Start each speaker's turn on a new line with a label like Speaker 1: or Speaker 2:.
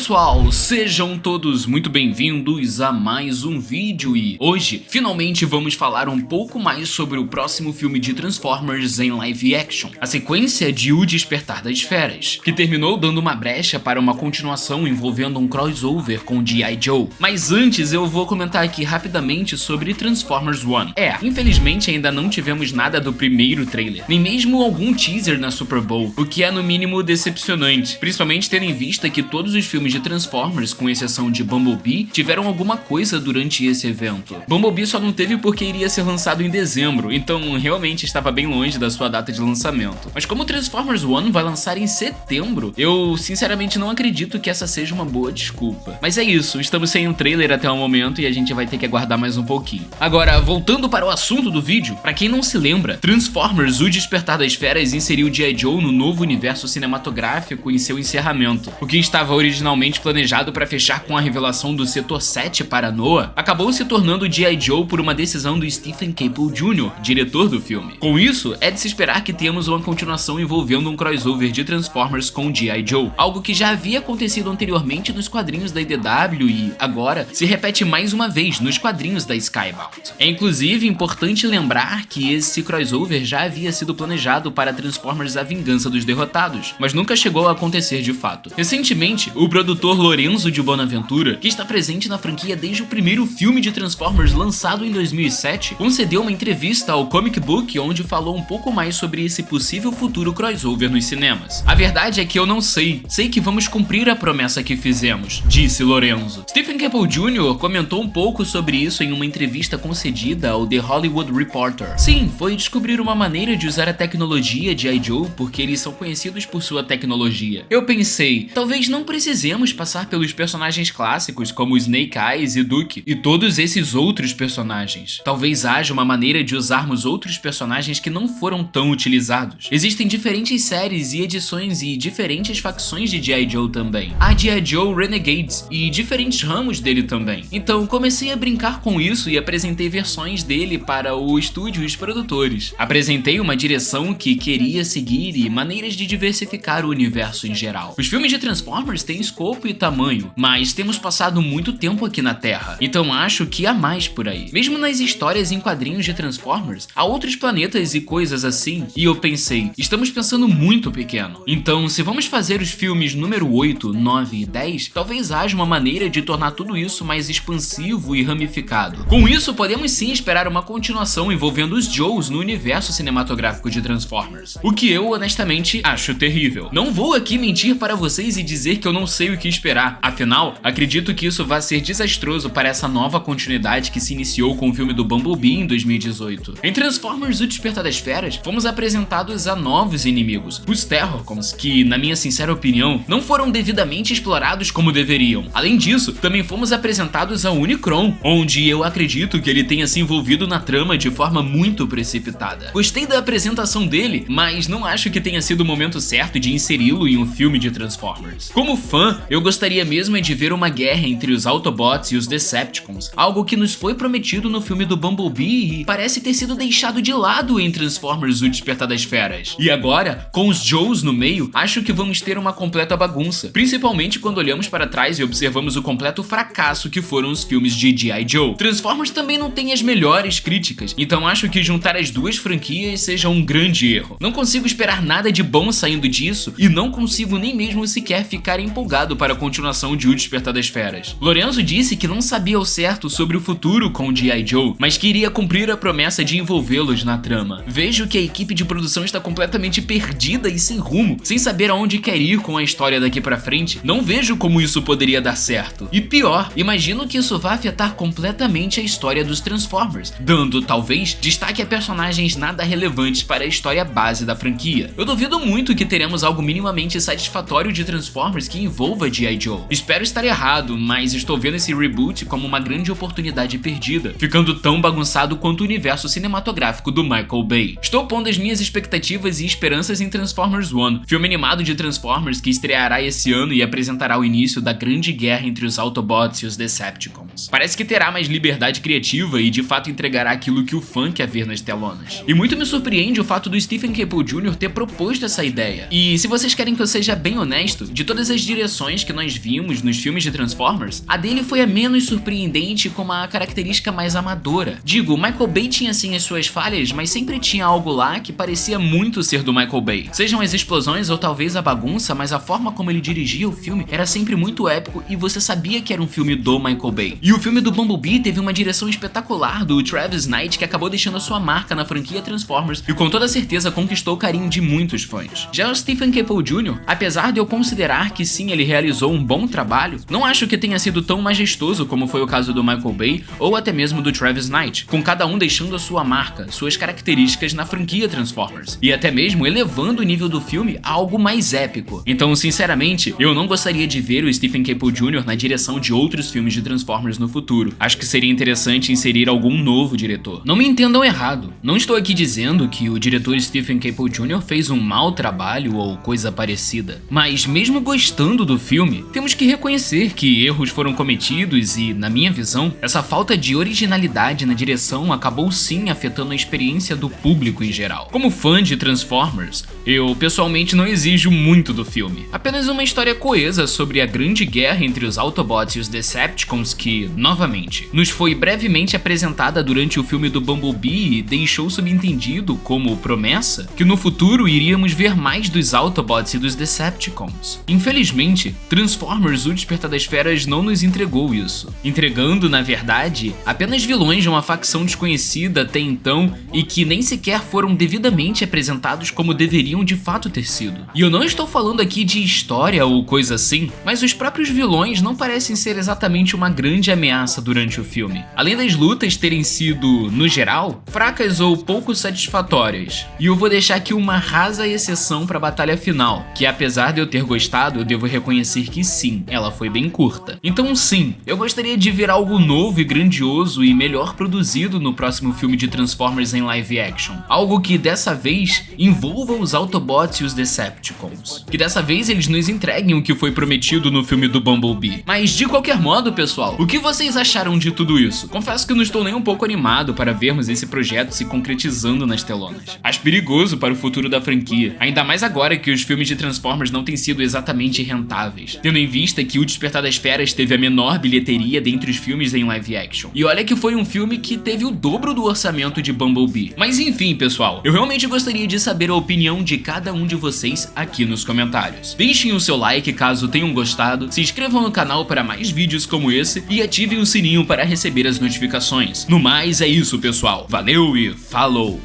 Speaker 1: pessoal, sejam todos muito bem-vindos a mais um vídeo e hoje, finalmente vamos falar um pouco mais sobre o próximo filme de Transformers em live action, a sequência de O Despertar das Feras, que terminou dando uma brecha para uma continuação envolvendo um crossover com G.I. Joe. Mas antes eu vou comentar aqui rapidamente sobre Transformers One. Infelizmente ainda não tivemos nada do primeiro trailer, nem mesmo algum teaser na Super Bowl, o que é no mínimo decepcionante, principalmente tendo em vista que todos os filmes de Transformers, com exceção de Bumblebee, tiveram alguma coisa durante esse evento. Bumblebee só não teve porque iria ser lançado em dezembro, então realmente estava bem longe da sua data de lançamento. Mas como Transformers One vai lançar em setembro, eu sinceramente não acredito que essa seja uma boa desculpa. Mas é isso, estamos sem um trailer até o momento e a gente vai ter que aguardar mais um pouquinho. Agora, voltando para o assunto do vídeo, pra quem não se lembra, Transformers O Despertar das Feras inseriu G.I. Joe no novo universo cinematográfico em seu encerramento. O que estava originalmente planejado para fechar com a revelação do Setor 7 para Noah, acabou se tornando G.I. Joe por uma decisão do Stephen Caple Jr., diretor do filme. Com isso, é de se esperar que tenhamos uma continuação envolvendo um crossover de Transformers com G.I. Joe, algo que já havia acontecido anteriormente nos quadrinhos da IDW e, agora, se repete mais uma vez nos quadrinhos da Skybound. É inclusive importante lembrar que esse crossover já havia sido planejado para Transformers A Vingança dos Derrotados, mas nunca chegou a acontecer de fato. Recentemente, o produtor Lorenzo de Bonaventura, que está presente na franquia desde o primeiro filme de Transformers lançado em 2007, concedeu uma entrevista ao Comic Book onde falou um pouco mais sobre esse possível futuro crossover nos cinemas. A verdade é que eu não sei que vamos cumprir a promessa que fizemos, disse Lorenzo. Stephen Caple Jr. comentou um pouco sobre isso em uma entrevista concedida ao The Hollywood Reporter. Sim, foi descobrir uma maneira de usar a tecnologia de G.I. Joe porque eles são conhecidos por sua tecnologia. Eu pensei, talvez não precisemos passar pelos personagens clássicos como Snake Eyes e Duke e todos esses outros personagens. Talvez haja uma maneira de usarmos outros personagens que não foram tão utilizados. Existem diferentes séries e edições e diferentes facções de G.I. Joe também. Há G.I. Joe Renegades e diferentes ramos dele também. Então comecei a brincar com isso e apresentei versões dele para o estúdio e os produtores. Apresentei uma direção que queria seguir e maneiras de diversificar o universo em geral. Os filmes de Transformers têm escopo e tamanho, mas temos passado muito tempo aqui na Terra, então acho que há mais por aí. Mesmo nas histórias em quadrinhos de Transformers, há outros planetas e coisas assim, e eu pensei, estamos pensando muito pequeno. Então, se vamos fazer os filmes número 8, 9 e 10, talvez haja uma maneira de tornar tudo isso mais expansivo e ramificado. Com isso, podemos sim esperar uma continuação envolvendo os Joes no universo cinematográfico de Transformers, o que eu honestamente acho terrível. Não vou aqui mentir para vocês e dizer que eu não sei o que esperar, afinal, acredito que isso vai ser desastroso para essa nova continuidade que se iniciou com o filme do Bumblebee em 2018. Em Transformers O Despertar das Feras, fomos apresentados a novos inimigos, os Terrorcons, que, na minha sincera opinião, não foram devidamente explorados como deveriam. Além disso, também fomos apresentados ao Unicron, onde eu acredito que ele tenha se envolvido na trama de forma muito precipitada. Gostei da apresentação dele, mas não acho que tenha sido o momento certo de inseri-lo em um filme de Transformers. Como fã, eu gostaria mesmo de ver uma guerra entre os Autobots e os Decepticons, algo que nos foi prometido no filme do Bumblebee e parece ter sido deixado de lado em Transformers O Despertar das Feras. E agora, com os Joes no meio, acho que vamos ter uma completa bagunça, principalmente quando olhamos para trás e observamos o completo fracasso que foram os filmes de G.I. Joe. Transformers também não tem as melhores críticas, então acho que juntar as duas franquias seja um grande erro. Não consigo esperar nada de bom saindo disso e não consigo nem mesmo sequer ficar empolgado para a continuação de O Despertar das Feras. Lorenzo disse que não sabia ao certo sobre o futuro com G.I. Joe, mas que iria cumprir a promessa de envolvê-los na trama. Vejo que a equipe de produção está completamente perdida e sem rumo, sem saber aonde quer ir com a história daqui pra frente. Não vejo como isso poderia dar certo. E pior, imagino que isso vai afetar completamente a história dos Transformers, dando, talvez, destaque a personagens nada relevantes para a história base da franquia. Eu duvido muito que teremos algo minimamente satisfatório de Transformers que envolva G.I. Joe. Espero estar errado, mas estou vendo esse reboot como uma grande oportunidade perdida, ficando tão bagunçado quanto o universo cinematográfico do Michael Bay. Estou pondo as minhas expectativas e esperanças em Transformers One, filme animado de Transformers que estreará esse ano e apresentará o início da grande guerra entre os Autobots e os Decepticons. Parece que terá mais liberdade criativa e de fato entregará aquilo que o fã quer ver nas telonas. E muito me surpreende o fato do Stephen Caple Jr. ter proposto essa ideia. E se vocês querem que eu seja bem honesto, de todas as direções inovações que nós vimos nos filmes de Transformers, a dele foi a menos surpreendente com uma característica mais amadora. Digo, Michael Bay tinha sim as suas falhas, mas sempre tinha algo lá que parecia muito ser do Michael Bay. Sejam as explosões ou talvez a bagunça, mas a forma como ele dirigia o filme era sempre muito épico e você sabia que era um filme do Michael Bay. E o filme do Bumblebee teve uma direção espetacular do Travis Knight que acabou deixando a sua marca na franquia Transformers e com toda certeza conquistou o carinho de muitos fãs. Já o Stephen Caple Jr., apesar de eu considerar que sim, ele realizou um bom trabalho, não acho que tenha sido tão majestoso como foi o caso do Michael Bay ou até mesmo do Travis Knight, com cada um deixando a sua marca, suas características na franquia Transformers, e até mesmo elevando o nível do filme a algo mais épico. Então, sinceramente, eu não gostaria de ver o Stephen Caple Jr. na direção de outros filmes de Transformers no futuro. Acho que seria interessante inserir algum novo diretor. Não me entendam errado, não estou aqui dizendo que o diretor Stephen Caple Jr. fez um mau trabalho ou coisa parecida, mas mesmo gostando do filme, temos que reconhecer que erros foram cometidos e, na minha visão, essa falta de originalidade na direção acabou sim afetando a experiência do público em geral. Como fã de Transformers, eu pessoalmente não exijo muito do filme, apenas uma história coesa sobre a grande guerra entre os Autobots e os Decepticons que, novamente, nos foi brevemente apresentada durante o filme do Bumblebee e deixou subentendido, como promessa, que no futuro iríamos ver mais dos Autobots e dos Decepticons. Infelizmente, Transformers: O Despertar das Feras não nos entregou isso, entregando, na verdade, apenas vilões de uma facção desconhecida até então e que nem sequer foram devidamente apresentados como deveriam de fato ter sido. E eu não estou falando aqui de história ou coisa assim, mas os próprios vilões não parecem ser exatamente uma grande ameaça durante o filme. Além das lutas terem sido, no geral, fracas ou pouco satisfatórias. E eu vou deixar aqui uma rasa exceção para a batalha final, que apesar de eu ter gostado, eu devo reconhecer que sim, ela foi bem curta. Então sim, eu gostaria de ver algo novo e grandioso e melhor produzido no próximo filme de Transformers em live action. Algo que dessa vez envolva os Autobots e os Decepticons. Que dessa vez eles nos entreguem o que foi prometido no filme do Bumblebee. Mas de qualquer modo, pessoal, o que vocês acharam de tudo isso? Confesso que não estou nem um pouco animado para vermos esse projeto se concretizando nas telonas. Acho perigoso para o futuro da franquia, ainda mais agora que os filmes de Transformers não têm sido exatamente rentáveis, tendo em vista que O Despertar das Feras teve a menor bilheteria dentre os filmes em live action. E olha que foi um filme que teve o dobro do orçamento de Bumblebee. Mas enfim, pessoal, eu realmente gostaria de saber a opinião de cada um de vocês aqui nos comentários. Deixem o seu like caso tenham gostado, se inscrevam no canal para mais vídeos como esse e ativem o sininho para receber as notificações. No mais, é isso, pessoal. Valeu e falou!